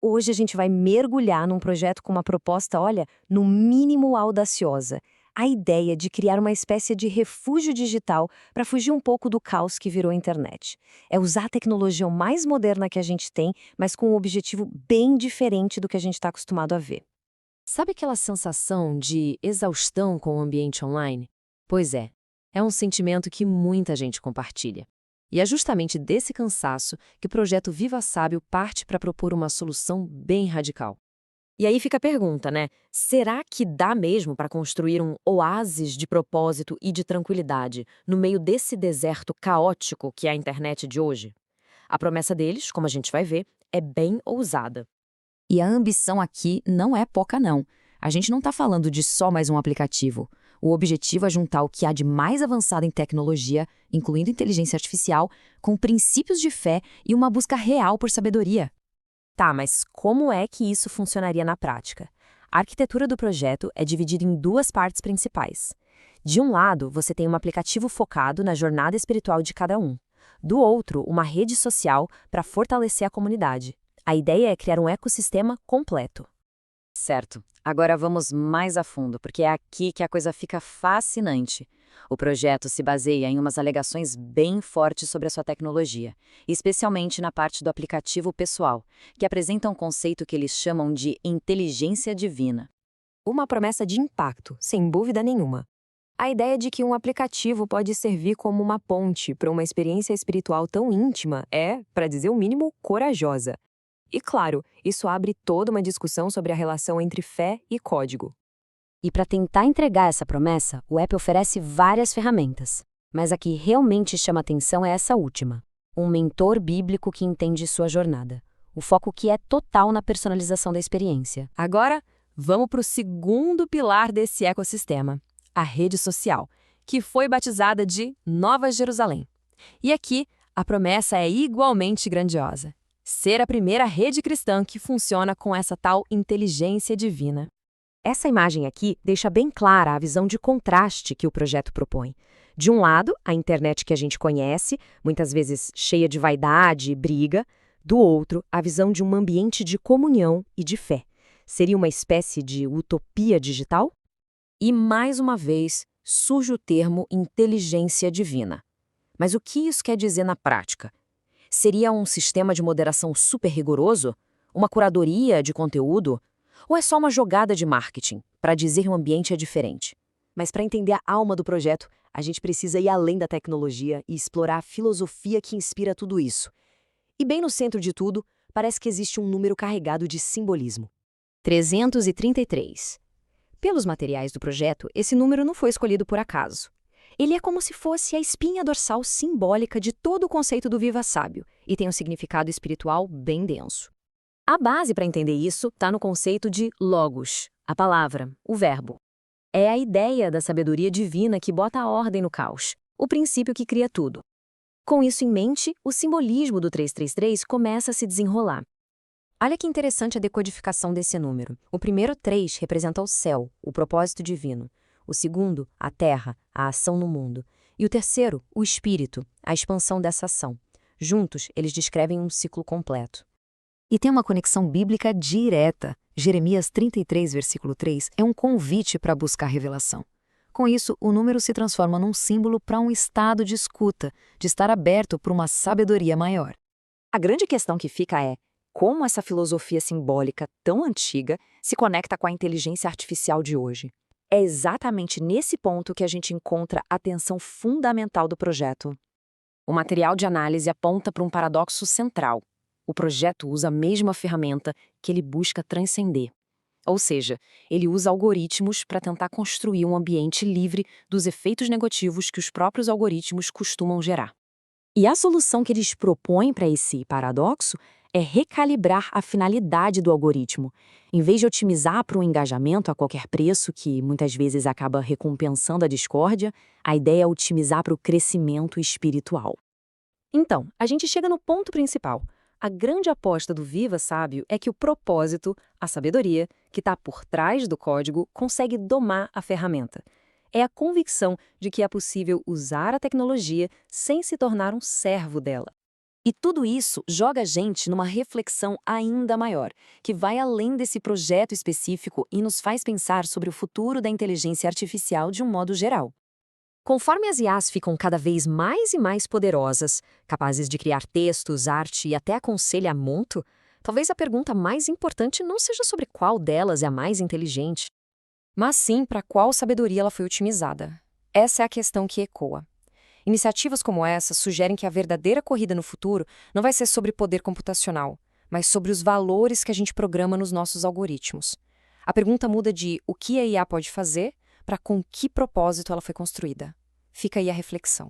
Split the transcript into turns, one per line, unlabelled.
Hoje a gente vai mergulhar num projeto com uma proposta, olha, no mínimo audaciosa. A ideia de criar uma espécie de refúgio digital para fugir um pouco do caos que virou a internet. É usar a tecnologia mais moderna que a gente tem, mas com um objetivo bem diferente do que a gente está acostumado a ver.
Sabe aquela sensação de exaustão com o ambiente online? Pois é um sentimento que muita gente compartilha. E é justamente desse cansaço que o projeto Viva Sábio parte para propor uma solução bem radical.
E aí fica a pergunta, né? Será que dá mesmo para construir um oásis de propósito e de tranquilidade no meio desse deserto caótico que é a internet de hoje? A promessa deles, como a gente vai ver, é bem ousada.
E a ambição aqui não é pouca, não. A gente não está falando de só mais um aplicativo. O objetivo é juntar o que há de mais avançado em tecnologia, incluindo inteligência artificial, com princípios de fé e uma busca real por sabedoria.
Tá, mas como é que isso funcionaria na prática? A arquitetura do projeto é dividida em duas partes principais. De um lado, você tem um aplicativo focado na jornada espiritual de cada um. Do outro, uma rede social para fortalecer a comunidade. A ideia é criar um ecossistema completo.
Certo. Agora vamos mais a fundo, porque é aqui que a coisa fica fascinante. O projeto se baseia em umas alegações bem fortes sobre a sua tecnologia, especialmente na parte do aplicativo pessoal, que apresenta um conceito que eles chamam de inteligência divina.
Uma promessa de impacto, sem dúvida nenhuma. A ideia de que um aplicativo pode servir como uma ponte para uma experiência espiritual tão íntima é, para dizer o mínimo, corajosa. E claro, isso abre toda uma discussão sobre a relação entre fé e código.
E para tentar entregar essa promessa, o app oferece várias ferramentas. Mas a que realmente chama atenção é essa última: um mentor bíblico que entende sua jornada. O foco que é total na personalização da experiência.
Agora, vamos para o segundo pilar desse ecossistema, a rede social, que foi batizada de Nova Jerusalém. E aqui, a promessa é igualmente grandiosa: ser a primeira rede cristã que funciona com essa tal inteligência divina. Essa imagem aqui deixa bem clara a visão de contraste que o projeto propõe. De um lado, a internet que a gente conhece, muitas vezes cheia de vaidade e briga. Do outro, a visão de um ambiente de comunhão e de fé. Seria uma espécie de utopia digital? E, mais uma vez, surge o termo inteligência divina. Mas o que isso quer dizer na prática? Seria um sistema de moderação super rigoroso? Uma curadoria de conteúdo? Ou é só uma jogada de marketing, para dizer que o ambiente é diferente? Mas para entender a alma do projeto, a gente precisa ir além da tecnologia e explorar a filosofia que inspira tudo isso. E bem no centro de tudo, parece que existe um número carregado de simbolismo. 333. Pelos materiais do projeto, esse número não foi escolhido por acaso. Ele é como se fosse a espinha dorsal simbólica de todo o conceito do Viva Sábio e tem um significado espiritual bem denso. A base para entender isso está no conceito de logos, a palavra, o verbo. É a ideia da sabedoria divina que bota a ordem no caos, o princípio que cria tudo. Com isso em mente, o simbolismo do 333 começa a se desenrolar. Olha que interessante a decodificação desse número. O primeiro 3 representa o céu, o propósito divino. O segundo, a terra, a ação no mundo. E o terceiro, o espírito, a expansão dessa ação. Juntos, eles descrevem um ciclo completo. E tem uma conexão bíblica direta. Jeremias 33, versículo 3, é um convite para buscar revelação. Com isso, o número se transforma num símbolo para um estado de escuta, de estar aberto para uma sabedoria maior. A grande questão que fica é: como essa filosofia simbólica tão antiga se conecta com a inteligência artificial de hoje? É exatamente nesse ponto que a gente encontra a tensão fundamental do projeto. O material de análise aponta para um paradoxo central. O projeto usa a mesma ferramenta que ele busca transcender. Ou seja, ele usa algoritmos para tentar construir um ambiente livre dos efeitos negativos que os próprios algoritmos costumam gerar. E a solução que eles propõem para esse paradoxo é recalibrar a finalidade do algoritmo. Em vez de otimizar para um engajamento a qualquer preço, que muitas vezes acaba recompensando a discórdia, a ideia é otimizar para o crescimento espiritual. Então, a gente chega no ponto principal. A grande aposta do Viva Sábio é que o propósito, a sabedoria, que está por trás do código, consegue domar a ferramenta. É a convicção de que é possível usar a tecnologia sem se tornar um servo dela.
E tudo isso joga a gente numa reflexão ainda maior, que vai além desse projeto específico e nos faz pensar sobre o futuro da inteligência artificial de um modo geral.
Conforme as IAs ficam cada vez mais e mais poderosas, capazes de criar textos, arte e até aconselhamento, talvez a pergunta mais importante não seja sobre qual delas é a mais inteligente, mas sim para qual sabedoria ela foi otimizada. Essa é a questão que ecoa. Iniciativas como essa sugerem que a verdadeira corrida no futuro não vai ser sobre poder computacional, mas sobre os valores que a gente programa nos nossos algoritmos. A pergunta muda de o que a IA pode fazer para com que propósito ela foi construída. Fica aí a reflexão.